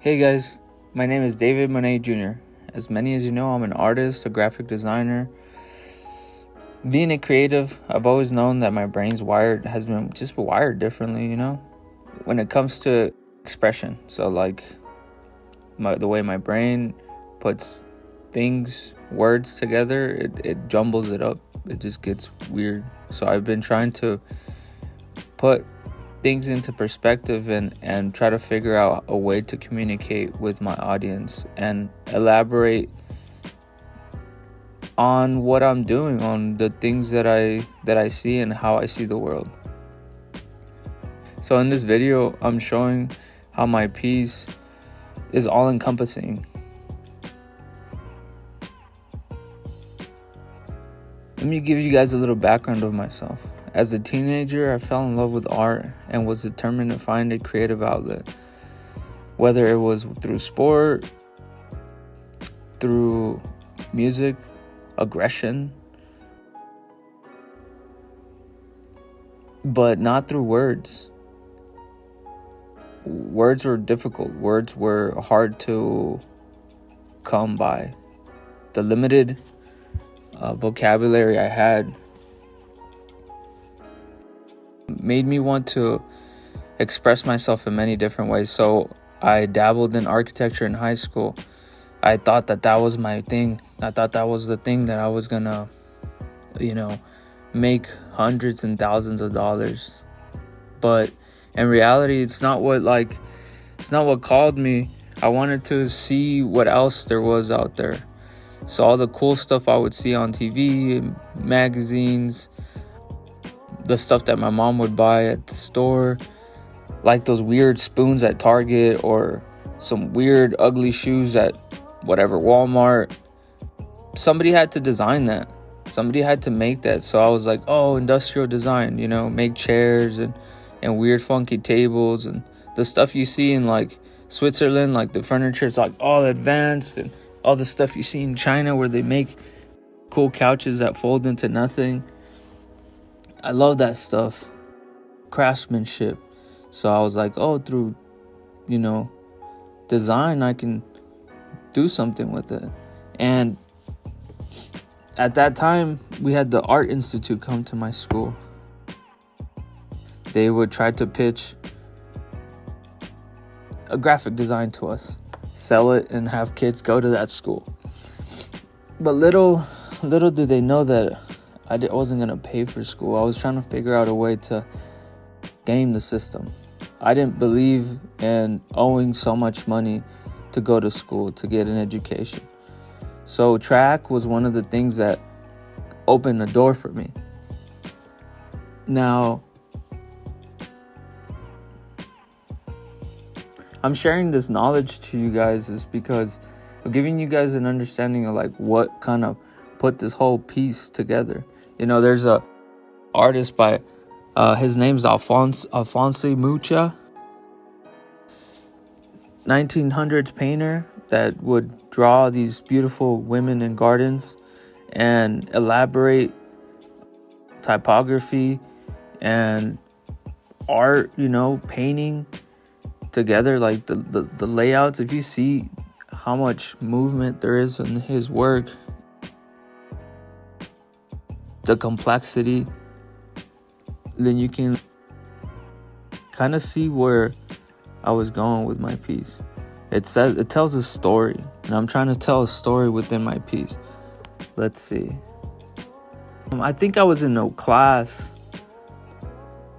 Hey guys, my name is David Monet Jr. As many as you know, I'm an artist, a graphic designer. Being a creative, I've always known that my brain's has been just wired differently, when it comes to expression. So the way my brain puts words together, it jumbles it up. It just gets weird. So I've been trying to put things into perspective and try to figure out a way to communicate with my audience and elaborate on what I'm doing, on the things that I see and how I see the world. So in this video, I'm showing how my piece is all encompassing. Let me give you guys a little background of myself. As a teenager, I fell in love with art and was determined to find a creative outlet. Whether it was through sport, through music, aggression, but not through words. Words were difficult. Words were hard to come by. The limited vocabulary I had made me want to express myself in many different ways. So I dabbled in architecture in high school. I thought that was my thing. I thought that was the thing that I was gonna, make hundreds and thousands of dollars. But in reality, it's not what called me. I wanted to see what else there was out there. So all the cool stuff I would see on TV, magazines, the stuff that my mom would buy at the store, like those weird spoons at Target or some weird ugly shoes at whatever Walmart. Somebody had to design that. Somebody had to make that. So I was like, oh, industrial design, make chairs and weird funky tables and the stuff you see in like Switzerland, like the furniture, it's like all advanced, and all the stuff you see in China where they make cool couches that fold into nothing. I love that stuff. Craftsmanship. So I was like, oh, through, design, I can do something with it. And at that time, we had the Art Institute come to my school. They would try to pitch a graphic design to us, sell it, and have kids go to that school. But little did they know that I wasn't going to pay for school. I was trying to figure out a way to game the system. I didn't believe in owing so much money to go to school, to get an education. So track was one of the things that opened the door for me. Now, I'm sharing this knowledge to you guys is because I'm giving you guys an understanding of what kind of put this whole piece together. There's a artist by his name's Alphonse Mucha, 1900s painter that would draw these beautiful women in gardens and elaborate typography and art, painting together, like the layouts. If you see how much movement there is in his work, the complexity, then you can kind of see where I was going with my piece. It tells a story, and I'm trying to tell a story within my piece. Let's see. I think I was in a class,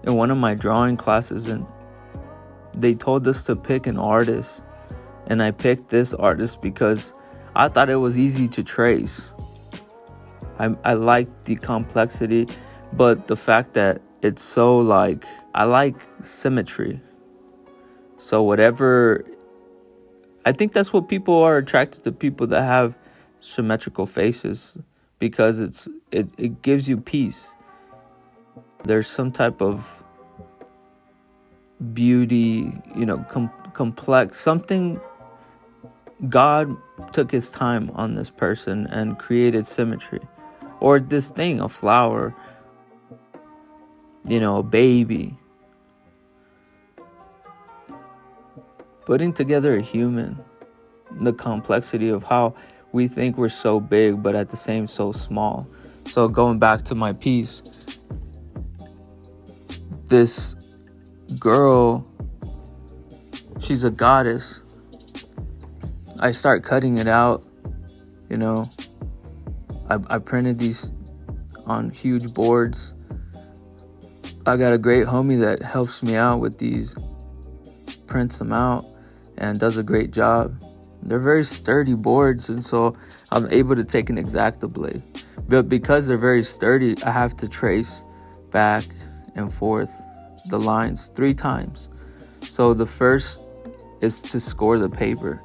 in one of my drawing classes, and they told us to pick an artist, and I picked this artist because I thought it was easy to trace. I like the complexity, but the fact that it's so I like symmetry. So I think that's what people are attracted to, people that have symmetrical faces, because it gives you peace. There's some type of beauty, complex, something. God took his time on this person and created symmetry. Or this thing, a flower, a baby. putting together a human, the complexity of how we think we're so big, but at the same so small. So going back to my piece, this girl, she's a goddess. I start cutting it out, you know. I printed these on huge boards. I got a great homie that helps me out with these, prints them out, and does a great job. They're very sturdy boards, and so I'm able to take an X-Acto blade. But because they're very sturdy, I have to trace back and forth the lines 3 times. So the first is to score the paper.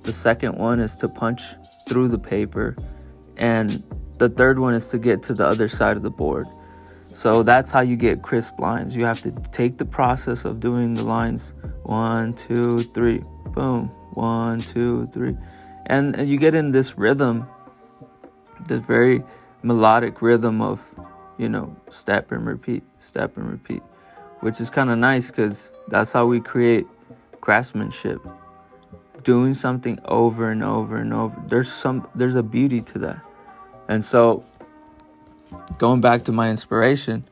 The second one is to punch through the paper. And the third one is to get to the other side of the board. So that's how you get crisp lines. You have to take the process of doing the lines 1, 2, 3, boom, 1, 2, 3, and you get in this rhythm, this very melodic rhythm of, step and repeat, which is kind of nice because that's how we create craftsmanship. Doing something over and over and over. There's a beauty to that. And so, going back to my inspiration,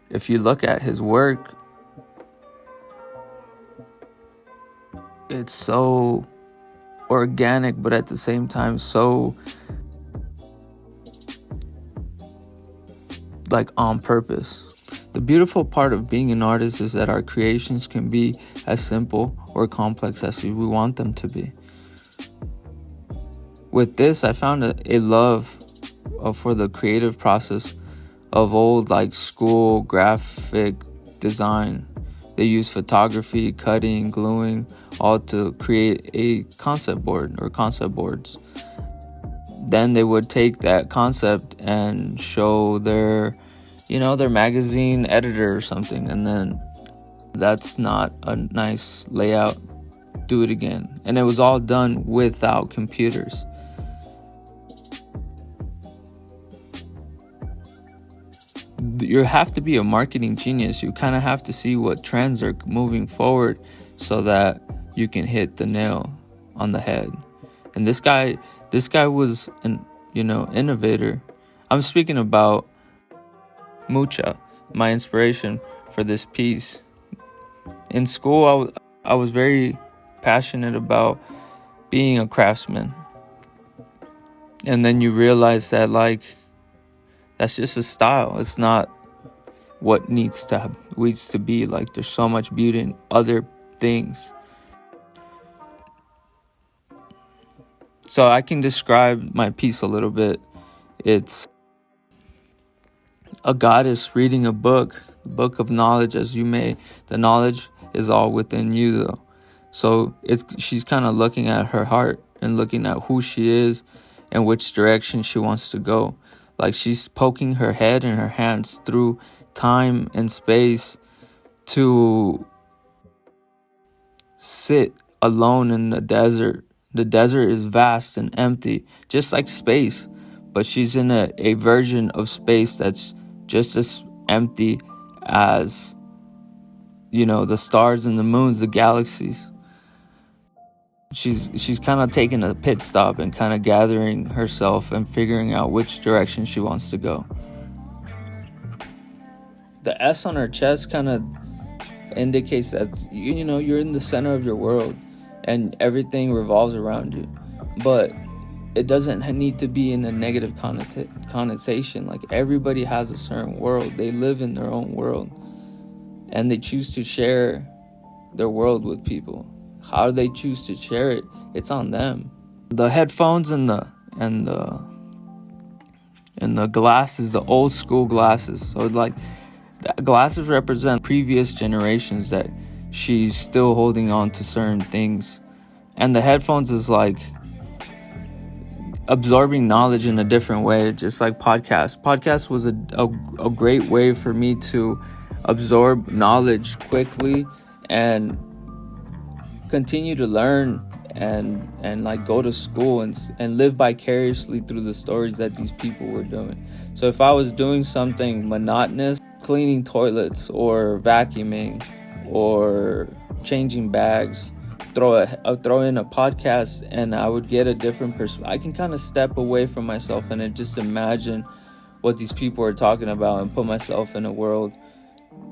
if you look at his work, it's so organic, but at the same time, so like on purpose. The beautiful part of being an artist is that our creations can be as simple or complex as we want them to be. With this, I found a love for the creative process of old like school graphic design. They use photography, cutting, gluing, all to create a concept board or concept boards. Then they would take that concept and show their magazine editor or something, and then that's not a nice layout. Do it again. And it was all done without computers. You have to be a marketing genius. You kind of have to see what trends are moving forward so that you can hit the nail on the head. And this guy was an innovator. I'm speaking about Mucha, my inspiration for this piece. In school, I was very passionate about being a craftsman. And then you realize that that's just a style. It's not what needs to be. Like, there's so much beauty in other things. So I can describe my piece a little bit. It's a goddess reading a book of knowledge as you may. The knowledge is all within you, though. So she's kind of looking at her heart and looking at who she is and which direction she wants to go. Like, she's poking her head and her hands through time and space to sit alone in the desert. The desert is vast and empty, just like space. But she's in a version of space that's just as empty as, the stars and the moons, the galaxies. She's kind of taking a pit stop and kind of gathering herself and figuring out which direction she wants to go. The S on her chest kind of indicates that, you're in the center of your world and everything revolves around you. But it doesn't need to be in a negative connotation. Like, everybody has a certain world. They live in their own world. And they choose to share their world with people. How they choose to share it, it's on them. The headphones and the glasses, the old school glasses. So the glasses represent previous generations that she's still holding on to certain things. And the headphones is like absorbing knowledge in a different way, just like podcasts. Podcast was a great way for me to absorb knowledge quickly and continue to learn and like go to school and live vicariously through the stories that these people were doing. So if I was doing something monotonous, cleaning toilets or vacuuming or changing bags, throw in a podcast, and I would get a different perspective. I can kind of step away from myself and just imagine what these people are talking about and put myself in a world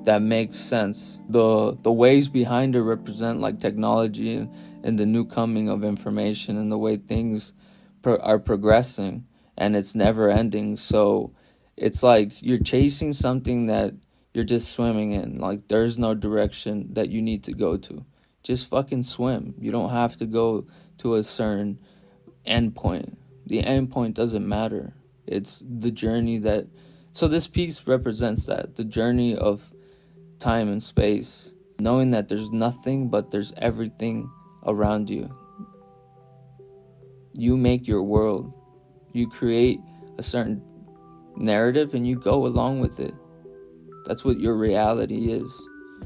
that makes sense. The waves behind it represent like technology and the new coming of information and the way things are progressing, and it's never ending. So it's like you're chasing something that you're just swimming in. Like there's no direction that you need to go to. Just fucking swim. You don't have to go to a certain end point. The end point doesn't matter. It's the journey that... So this piece represents that. The journey of time and space. Knowing that there's nothing, but there's everything around you. You make your world. You create a certain narrative and you go along with it. That's what your reality is.